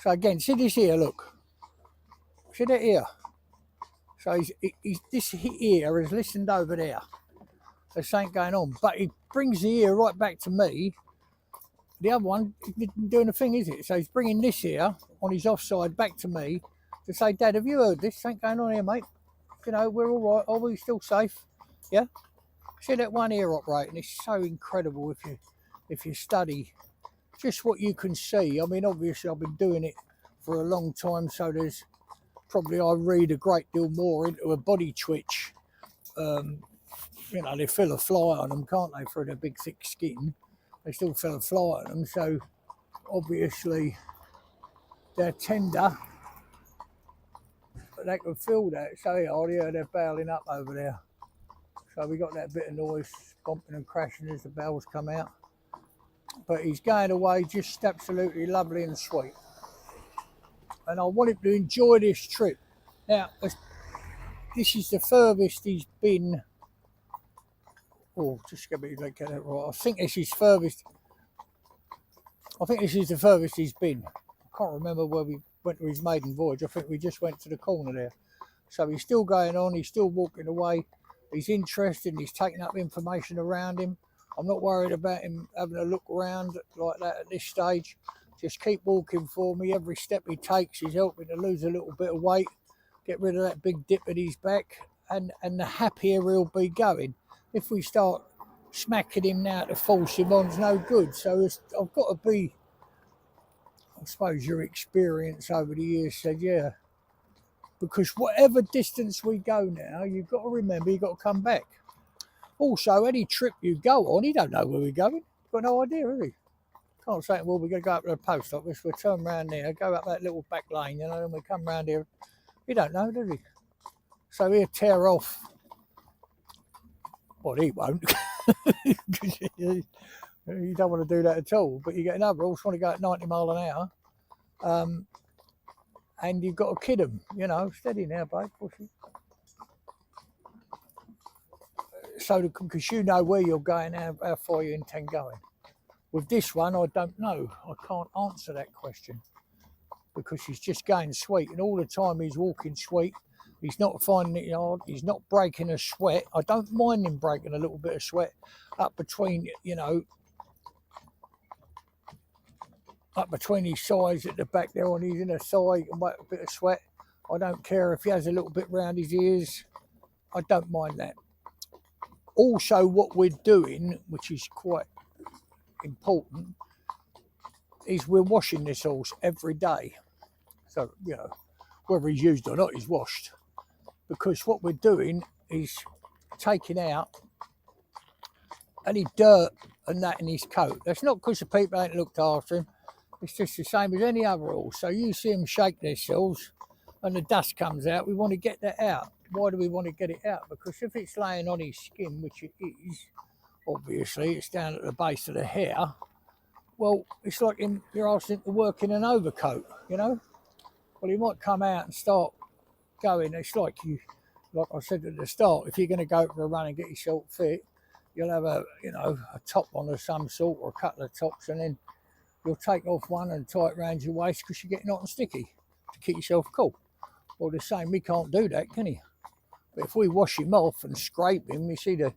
So again, see this here, look. See that here? So he's this here is listened over there. There's something going on. But he brings the ear right back to me. The other one isn't doing a thing, is it? So he's bringing this here on his offside back to me to say, Dad, have you heard this? Something going on here, mate? You know, we're all right. Are we still safe? Yeah? See that one ear operating? It's so incredible if you study just what you can see. I mean, obviously I've been doing it for a long time, so there's probably I read a great deal more into a body twitch. You know, they feel a fly on them, can't they, through their big thick skin? They still feel a fly on them, so obviously they're tender, but they can feel that. So yeah, they're bailing up over there. So we got that bit of noise, bumping and crashing as the bells come out. But he's going away just absolutely lovely and sweet. And I want him to enjoy this trip. Now, this is the furthest he's been. Oh, just get me like that right. I think this is furthest. I think this is the furthest he's been. I can't remember where we went to his maiden voyage. I think we just went to the corner there. So he's still going on. He's still walking away. He's interested. He's taking up information around him. I'm not worried about him having a look around like that at this stage. Just keep walking for me. Every step he takes, he's helping to lose a little bit of weight, get rid of that big dip at his back, and the happier he'll be going. If we start smacking him now to force him on, it's no good. So I've got to be, I suppose your experience over the years said, yeah, because whatever distance we go now, you've got to remember you've got to come back. Also, any trip you go on, he don't know where we're going. He's got no idea, has he? Can't say, well, we're going to go up to the post office, we'll turn around there, go up that little back lane, you know, and we come round here. He don't know, does he? So he'll tear off. Well, he won't. You don't want to do that at all. But you get another horse, want to go at 90 mile an hour, and you've got to kid him, you know. Steady now, babe. So, because you know where you're going, how far you intend going. With this one, I don't know. I can't answer that question because he's just going sweet, and all the time he's walking sweet. He's not finding it hard. He's not breaking a sweat. I don't mind him breaking a little bit of sweat up between, you know, up between his thighs at the back there on his inner thigh. He can make a bit of sweat. I don't care if he has a little bit round his ears. I don't mind that. Also, what we're doing, which is quite important, is we're washing this horse every day. So, you know, whether he's used or not, he's washed. Because what we're doing is taking out any dirt and that in his coat. That's not because the people ain't looked after him. It's just the same as any other horse. So you see them shake themselves and the dust comes out. We want to get that out. Why do we want to get it out? Because if it's laying on his skin, which it is, obviously, it's down at the base of the hair, well, it's like you're asking him to work in an overcoat, you know? Well, he might come out and start going. It's like I said at the start, if you're going to go for a run and get yourself fit, you'll have a top on of some sort or a couple of tops, and then you'll take off one and tie it around your waist because you're getting hot and sticky to keep yourself cool. Well, the same, we can't do that, can he? But if we wash him off and scrape him, you see the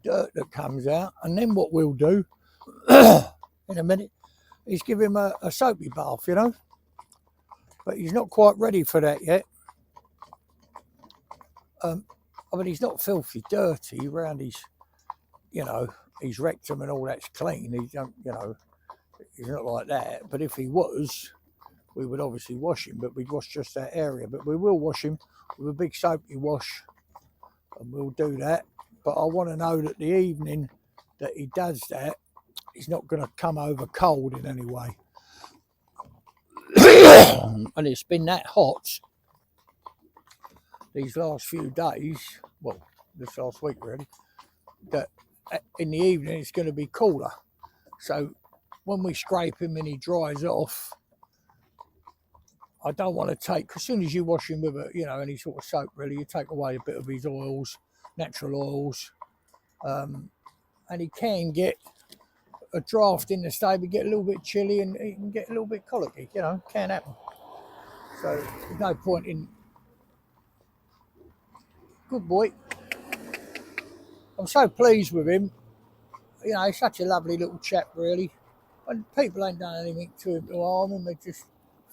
dirt that comes out, and then what we'll do in a minute is give him a soapy bath, you know. But he's not quite ready for that yet. I mean, he's not filthy dirty around his, you know, his rectum and all that's clean. He don't, you know, he's not like that. But if he was, we would obviously wash him, but we'd wash just that area. But we will wash him with a big soapy wash, and we'll do that. But I want to know that the evening that he does that, he's not going to come over cold in any way. And it's been that hot these last few days, well, this last week really, that in the evening it's going to be cooler. So when we scrape him and he dries off, I don't want to take, as soon as you wash him with a, you know, any sort of soap really, you take away a bit of his oils, natural oils, and he can get a draft in the stable, get a little bit chilly and he can get a little bit colicky, you know, can happen. So there's no point in. Good boy. I'm so pleased with him. You know, he's such a lovely little chap, really. And people ain't done anything to him to harm him. They just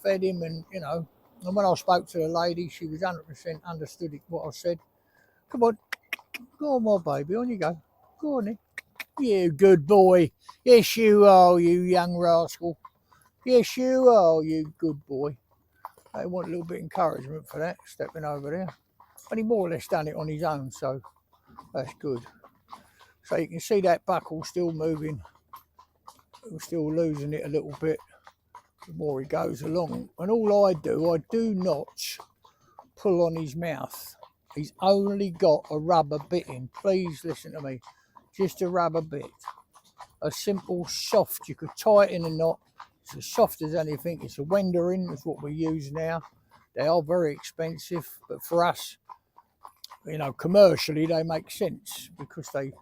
fed him, and you know. And when I spoke to the lady, she was 100% understood what I said. Come on, go on, my baby, on you go. Go on, then. You good boy. Yes, you are, you young rascal. Yes, you are, you good boy. I want a little bit of encouragement for that, stepping over there. But he more or less done it on his own, so that's good. So you can see that buckle still moving. We're still losing it a little bit the more he goes along. And all I do not pull on his mouth. He's only got a rubber bit in. Please listen to me. Just a rubber bit. A simple soft. You could tie it in a knot. It's as soft as anything. It's a Wenderin. That's what we use now. They are very expensive, but for us, you know, commercially they make sense because they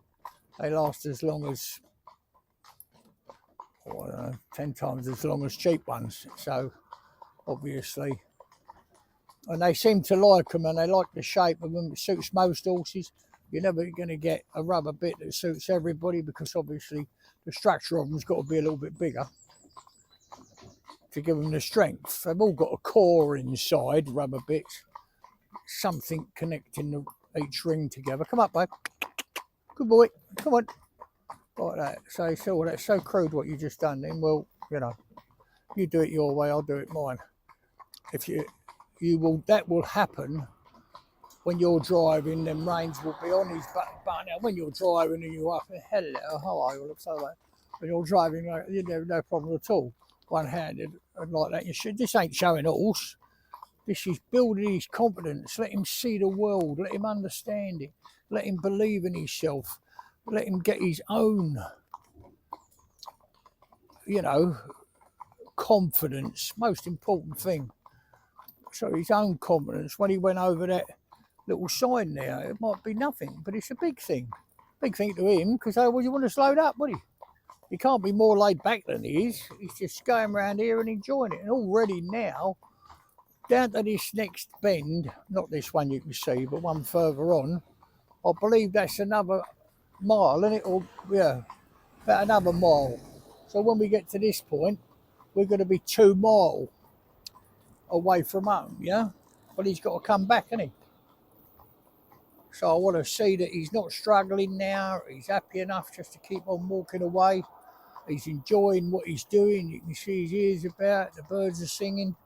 last as long as, I don't know, 10 times as long as cheap ones. So obviously, and they seem to like them, and they like the shape of them. It suits most horses. You're never going to get a rubber bit that suits everybody because obviously the structure of them's got to be a little bit bigger to give them the strength. They've all got a core inside, rubber bits, something connecting each ring together. Come up, babe. Good boy. Come on. Like that. So that's so crude what you just done then. Well, you know, you do it your way, I'll do it mine. If you will, that will happen when you're driving. Them reins will be on his back. But now when you're driving and you're up, hello, how are you? Look so like when you're driving, like, you know, no problem at all. One-handed and like that. You should. This ain't showing horse. This is building his confidence. Let him see the world. Let him understand it. Let him believe in himself. Let him get his own, you know, confidence. Most important thing. So his own confidence. When he went over that little sign there, it might be nothing, but it's a big thing. Big thing to him, because otherwise you want to slow up, would he? He can't be more laid back than he is. He's just going around here and enjoying it. And already now, down to this next bend, not this one you can see, but one further on, I believe that's another mile, isn't it? Or, yeah, about another mile. So when we get to this point, we're going to be 2 miles away from home, yeah? But he's got to come back, isn't he? So I want to see that he's not struggling now. He's happy enough just to keep on walking away. He's enjoying what he's doing. You can see his ears about. The birds are singing.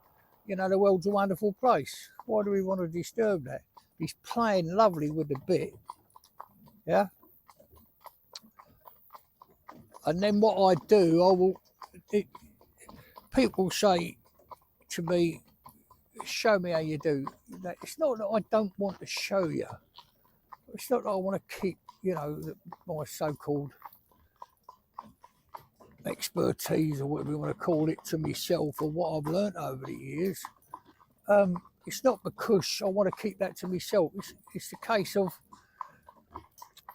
You know, the world's a wonderful place. Why do we want to disturb that? He's playing lovely with the bit. Yeah. And then what I do, people say to me, show me how you do. It's not that I don't want to show you. It's not that I want to keep, you know, my so-called expertise or whatever you want to call it to myself or what I've learnt over the years. It's not because I want to keep that to myself. It's the case of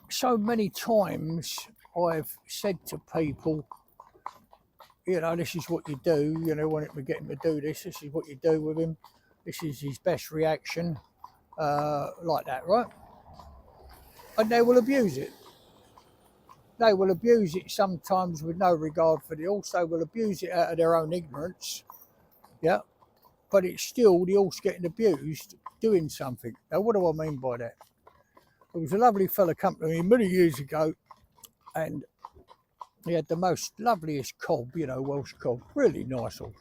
so many times I've said to people, you know, this is what you do, you know, when we get him to do this, this is what you do with him. This is his best reaction, like that, right? And they will abuse it. They will abuse it sometimes with no regard for the horse. They will abuse it out of their own ignorance. Yeah. But it's still the horse getting abused doing something. Now, what do I mean by that? There was a lovely fella come to me many years ago, and he had the most loveliest cob, you know, Welsh cob. Really nice horse.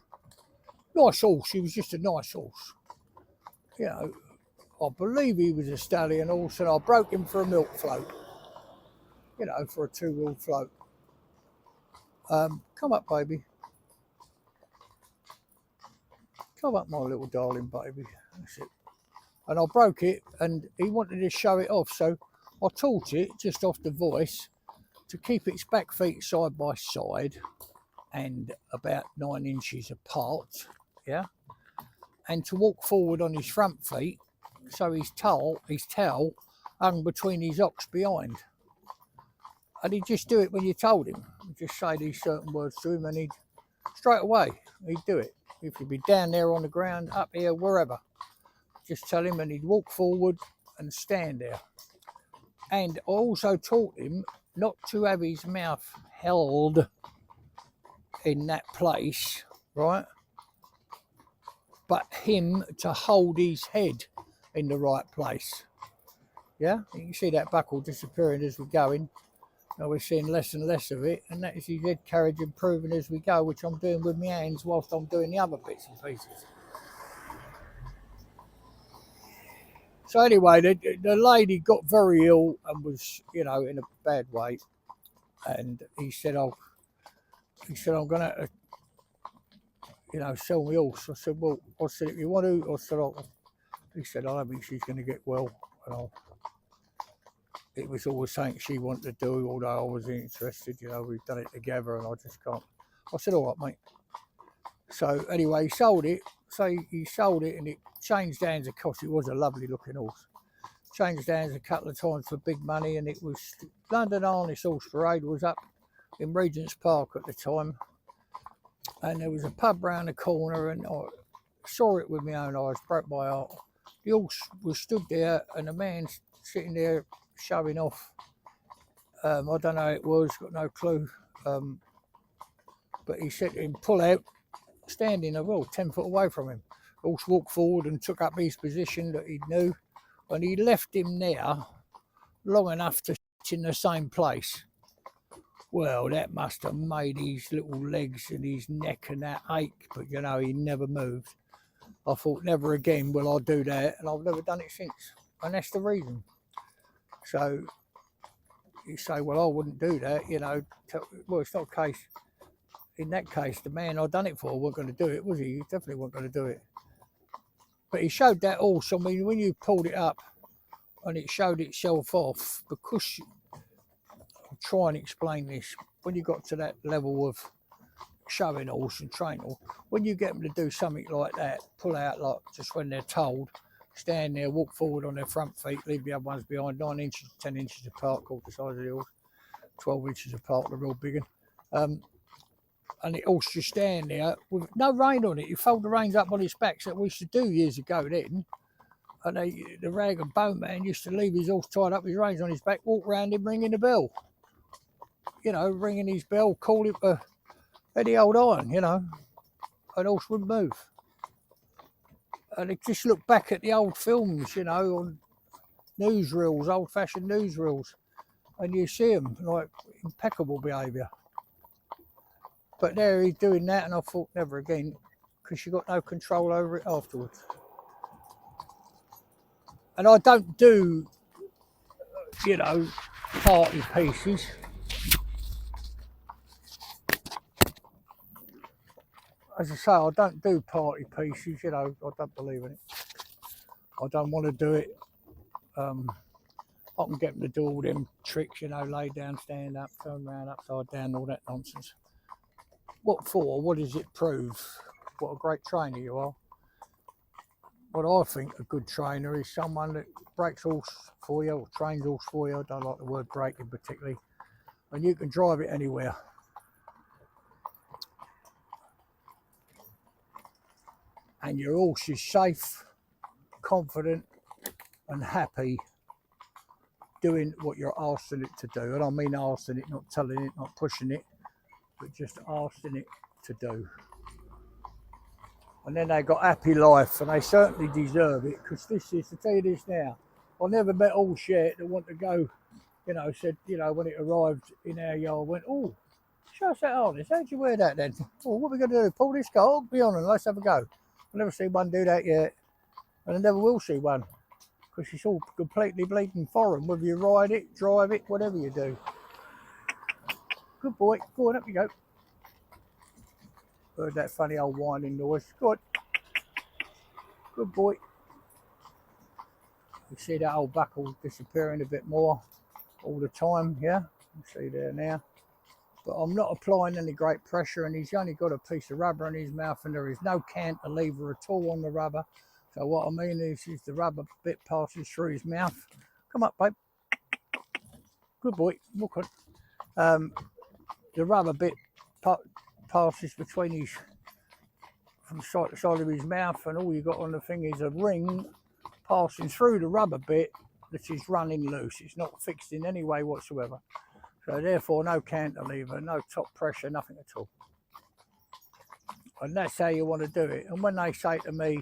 Nice horse. He was just a nice horse. You know, I believe he was a stallion horse, and I broke him for a milk float. You know, for a 2-wheel float. Come up, baby. Come up, my little darling baby. That's it. And I broke it, and he wanted to show it off, so I taught it just off the voice to keep its back feet side by side and about 9 inches apart, yeah, and to walk forward on his front feet, so his tail hung between his hocks behind. And he'd just do it when you told him. just say these certain words to him, and he'd straight away he'd do it. If he'd be down there on the ground, up here, wherever, just tell him, and he'd walk forward and stand there. And I also taught him not to have his mouth held in that place, right? But him to hold his head in the right place. Yeah, you can see that buckle disappearing as we're going. Now we're seeing less and less of it, and that is his head carriage improving as we go, which I'm doing with my hands whilst I'm doing the other bits and pieces. So anyway, the lady got very ill and was, you know, in a bad way, and he said, "I'm gonna, you know, sell me horse." I said, "Well," I said, "if you want to," I said, he said, "I don't think she's going to get well," and it was always something she wanted to do, although I was interested. You know, we've done it together, and I just can't. I said, "All right, mate." So anyway, he sold it. So he sold it, and it changed hands. Of course, it was a lovely looking horse. Changed hands a couple of times for big money, and it was London Harness Horse Parade was up in Regent's Park at the time, and there was a pub round the corner, and I saw it with my own eyes, broke my heart. The horse was stood there, and the man sitting there showing off. I don't know who it was, got no clue. But he said to him, "Pull out," standing a well 10 foot away from him. The horse walked forward and took up his position that he knew, and he left him there long enough to sit in the same place. Well, that must have made his little legs and his neck and that ache, but you know, he never moved. I thought, never again will I do that, and I've never done it since, and that's the reason. So you say, well, I wouldn't do that, you know. Well, it's not a case. In that case, the man I done it for wasn't going to do it, was he? He definitely wasn't going to do it. But he showed that horse. I mean, when you pulled it up and it showed itself off, because I'll try and explain this. When you got to that level of showing horse and training horse, when you get them to do something like that, pull out like just when they're told, stand there, walk forward on their front feet, leave the other ones behind, 9 inches, 10 inches apart, called the size of the horse, 12 inches apart, the real big one. And it horse just stand there with no rein on it. You fold the reins up on its back, so we used to do years ago then. And the rag and bone man used to leave his horse tied up with his reins on his back, walk round him ringing the bell. You know, ringing his bell, call it Eddie Old Iron, you know. And the horse wouldn't move. And it just looked back at the old films, you know, on newsreels, old-fashioned newsreels. And you see them, like, impeccable behaviour. But there he's doing that, and I thought, never again, because you got no control over it afterwards. And I don't do, you know, party pieces. As I say, I don't do party pieces, you know, I don't believe in it. I don't want to do it. I can get them to do all them tricks, you know, lay down, stand up, turn around, upside down, all that nonsense. What for? What does it prove? What a great trainer you are. What I think a good trainer is someone that breaks horse for you, or trains horse for you. I don't like the word breaking particularly. And you can drive it anywhere. And your horse is safe, confident and happy doing what you're asking it to do. And I mean asking it, not telling it, not pushing it, but just asking it to do. And then they got happy life, and they certainly deserve it, because this is, to tell you this now, I never met horse yet that want to go, you know, said, you know, when it arrived in our yard, went, "Oh, show us that harness, how'd you wear that then? Oh, what are we going to do, pull this car, oh, be on and let's have a go." I've never seen one do that yet, and I never will see one, because it's all completely bleeding foreign, whether you ride it, drive it, whatever you do. Good boy, go on, up you go. Heard that funny old whining noise. Good. Good boy. You see that old buckle disappearing a bit more all the time, yeah? You see there now. But I'm not applying any great pressure, and he's only got a piece of rubber in his mouth, and there is no cantilever at all on the rubber. So what I mean is the rubber bit passes through his mouth. Come up, babe. Good boy. Walk on. the rubber bit passes between his, from side to side of his mouth, and all you got on the thing is a ring passing through the rubber bit that is running loose. It's not fixed in any way whatsoever. So therefore, no cantilever, no top pressure, nothing at all. And that's how you want to do it. And when they say to me,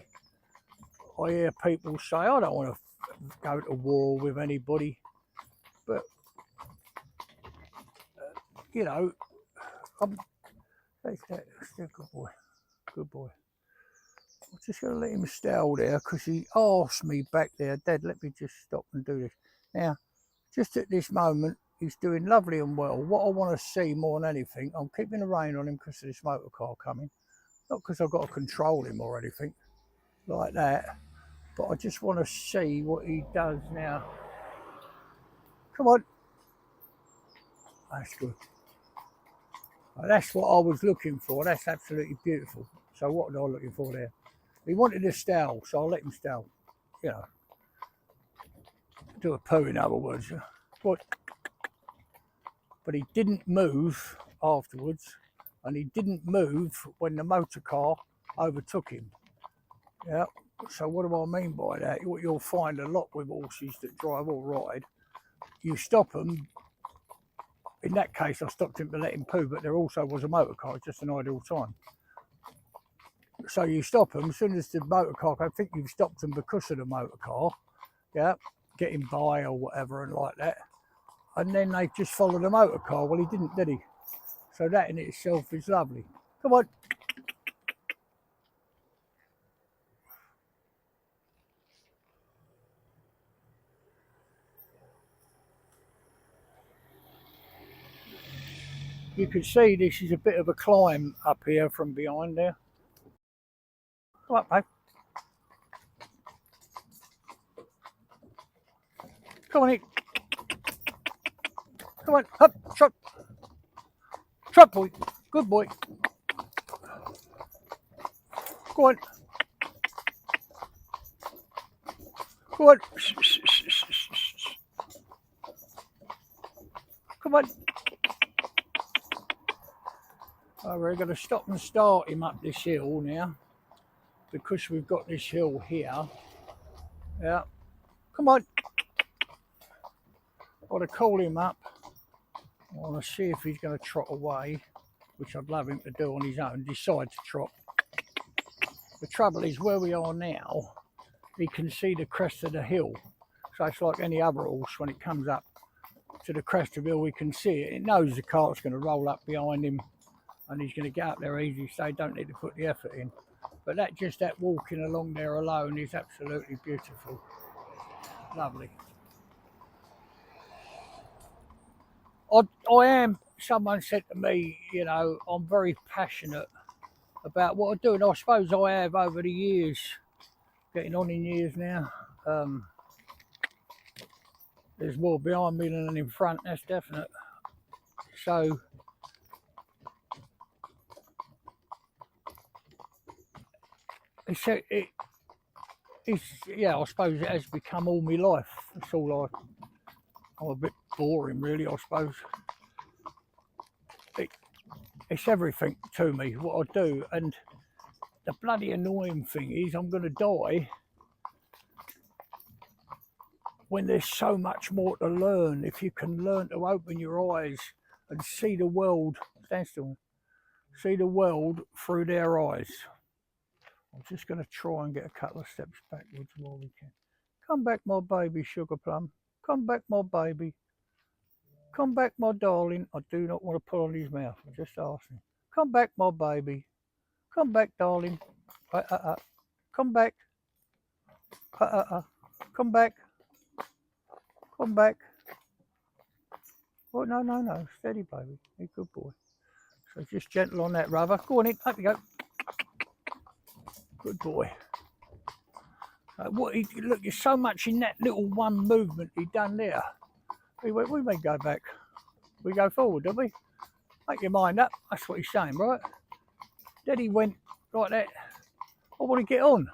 I hear people say, I don't want to go to war with anybody, but you know, that's a good boy, good boy. I'm just going to let him stay there because he asked me back there, Dad, let me just stop and do this. Now, just at this moment, he's doing lovely and well. What I want to see more than anything, I'm keeping the rein on him because of this motor car coming. Not because I've got to control him or anything like that, but I just want to see what he does now. Come on. That's good. That's what I was looking for. That's absolutely beautiful. So what was I looking for there? He wanted to stowl, so I'll let him stowl. You know, do a poo in other words. What? But he didn't move afterwards, and he didn't move when the motor car overtook him. Yeah. So what do I mean by that? What you'll find a lot with horses that drive or ride, you stop them. In that case, I stopped him to let him poo, but there also was a motor car, just an ideal time. So you stop them, as soon as the motor car, I think you've stopped them because of the motor car, yeah, getting by or whatever and like that. And then they just follow the motor car. Well, he didn't, did he? So that in itself is lovely. Come on. You can see this is a bit of a climb up here from behind there. Come on, mate. Come on in. Come on, up, trot. Trot, boy. Good boy. Go on. Go on. Come on. Oh, we're going to stop and start him up this hill now, because we've got this hill here. Yeah. Come on. I want to call him up. I want to see if he's going to trot away, which I'd love him to do on his own, decide to trot. The trouble is, where we are now, he can see the crest of the hill. So it's like any other horse, when it comes up to the crest of the hill, we can see it. It knows the cart's going to roll up behind him and he's going to get up there easy, so they don't need to put the effort in. But that walking along there alone is absolutely beautiful. Lovely. I am, someone said to me, you know, I'm very passionate about what I do, and I suppose I have over the years, getting on in years now. There's more behind me than in front, that's definite. So it's yeah, I suppose it has become all my life. That's all I'm a bit boring really, I suppose. It's everything to me, what I do, and the bloody annoying thing is I'm going to die when there's so much more to learn. If you can learn to open your eyes and see the world, stand still, see the world through their eyes. I'm just going to try and get a couple of steps backwards while we can. Come back, my baby sugar plum. Come back, my baby. Come back, my darling. I do not want to pull on his mouth. I'm just asking. Come back, my baby. Come back, darling. Come back. Come back. Come back. Oh, no. Steady, baby. You're a good boy. So just gentle on that rubber. Go on in. Up you go. Good boy. Look, there's so much in that little one movement he done there. We may go back. We go forward, don't we? Make your mind up. That's what he's saying, right? Then he went like that. I want to get on.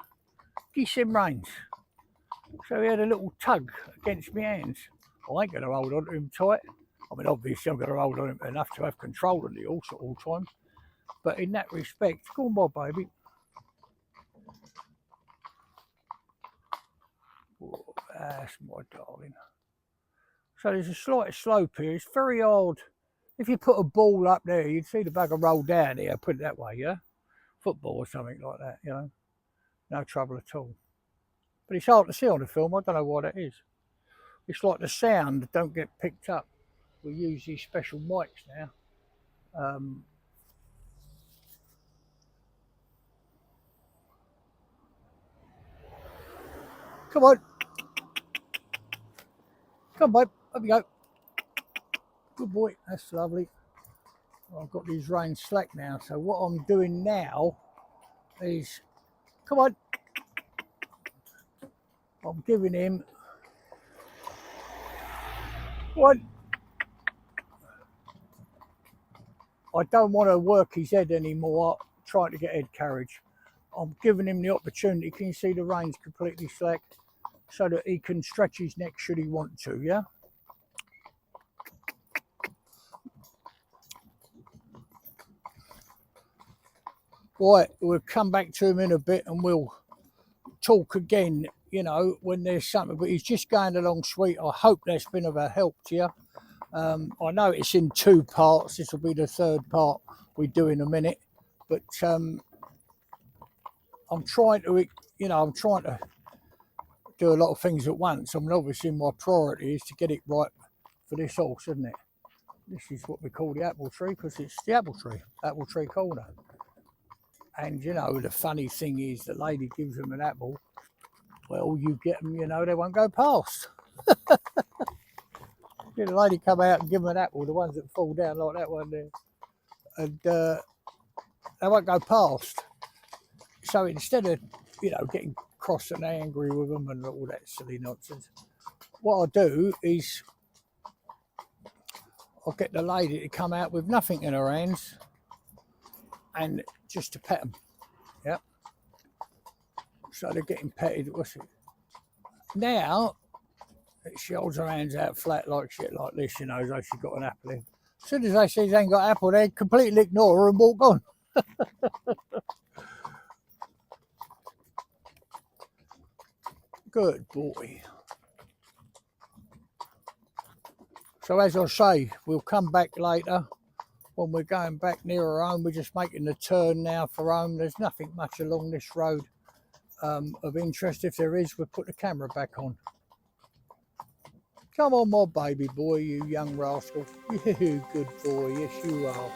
Give him reins. So he had a little tug against my hands. I ain't going to hold on to him tight. I mean, obviously, I've got to hold on him enough to have control of the horse at all times. But in that respect, go on, my baby. Oh, that's my darling. So there's a slight slope here. It's very hard. If you put a ball up there, you'd see the bugger roll down here, put it that way, yeah? Football or something like that, you know? No trouble at all. But it's hard to see on the film. I don't know why that is. It's like the sound don't get picked up. We use these special mics now. Come on. Come on, babe. Up you go. Good boy. That's lovely. I've got these reins slack now. So what I'm doing now is, come on. I'm giving him one. I don't want to work his head anymore, trying to get head carriage. I'm giving him the opportunity. Can you see the reins completely slack? So that he can stretch his neck should he want to, yeah? Right, we'll come back to him in a bit and we'll talk again, you know, when there's something. But he's just going along sweet. I hope that's been of a help to you. I know it's in 2 parts. This will be the 3rd part we do in a minute. But I'm trying to, you know, I'm trying to do a lot of things at once. I mean, obviously my priority is to get it right for this horse, isn't it? This is what we call the apple tree because it's the apple tree corner. And, you know, the funny thing is the lady gives them an apple. Well, you get them, you know, they won't go past. Get a lady come out and give them an apple, the ones that fall down like that one there. And they won't go past. So instead of, you know, getting cross and angry with them and all that silly nonsense, what I'll do is I'll get the lady to come out with nothing in her hands and just to pet them. Yep. So they're getting petted. What's it? Now, she holds her hands out flat like shit like this, you know, as though she's got an apple in. As soon as they see they ain't got apple, they completely ignore her and walk on. Good boy. So as I say, we'll come back later when we're going back nearer home. We're just making the turn now for home. There's nothing much along this road of interest. If there is, we'll put the camera back on. Come on, my baby boy, you young rascal. You good boy, yes you are.